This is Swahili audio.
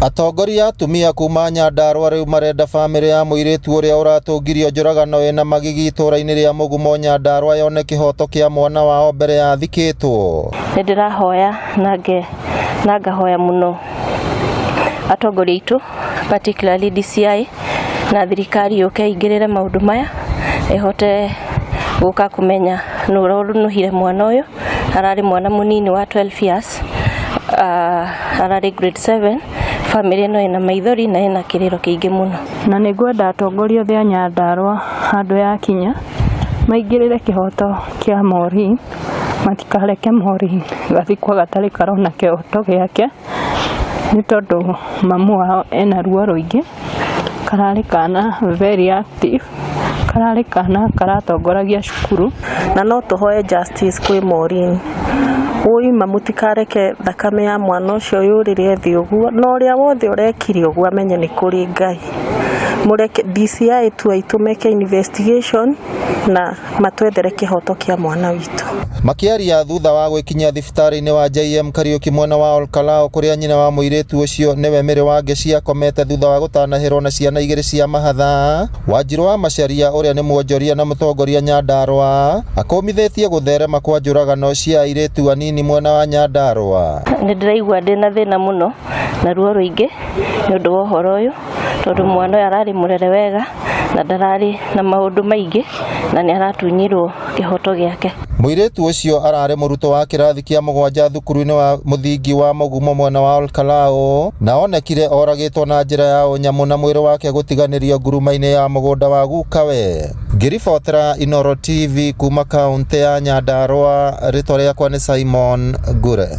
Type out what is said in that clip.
Atongoria atumia kuma Nyandarua riu marenda family ya muiritu uria uratungirio njuragano ina magigi itũra-ini ria Mugumo Nyandarua yone kihoto kia mwana wao mbere ya thikitwo. Ndirahoya na ngahoya muno atongoria itu, particularly DCI na thirikari yuke ingirire maundu maya ehote guka kumenya nuhire mwana uyu arari mwana munini wa 12 years, arari grade 7. Family no ina maithori na ina kiriro kiingi muno, na nigwenda atongoria othe a Nyandarua handu ya kinya maingirire kihoto kia Maureen, matikareke Maureen gathikwa gatari karona kihoto giake, ni tondu mamu wao ena ruo ruingi, karari kana very active, karari kana karatongoragia cukuru, na no tuhoe justice kwi Maureen. Ui mamutikareke thakame ya mwana ucio yurire thi uguo, no uria wothe urekire uguo amenye ni kuri Ngai. Mureke DCI tu aitumeke investigation na matwethere kihoto kia mwana witu. Makiaria thutha wa gwikinya thibitari-ini wa JM Kariuki mwena wa Olkalao kuria nyina wa muiritu ucio niwe miri wake ciakomete thutha wa gutanahirwo na ciana igiri cia mahatha. Wanjiru wa Macharia uria ni mwonjoria na mutongoria Nyandarua akomithitie gutherema kwa njuragano cia airitu anini mwena wa Nyandarua. Ndiraigua ndina thina muno na ruo ruingi ni undu wa uhoro uyu, tondu mwana arari murere wega na ndarari na maundu maingi na ni aratunyirwo kihoto giake. Muiritu ucio arari muruto wa kirathi kia 7 thukuru-ini wa muthingi wa Mugumo mwena wa Olkalao na onekire oragitwo na njira ya unyamu na mwiri wake gutiganirio nguruma-ini ya mugunda wa gukawe. Ngiribotera Inooro TV kuma kaunti ya Nyandarua, ritwa riakwa ni Simon Gure.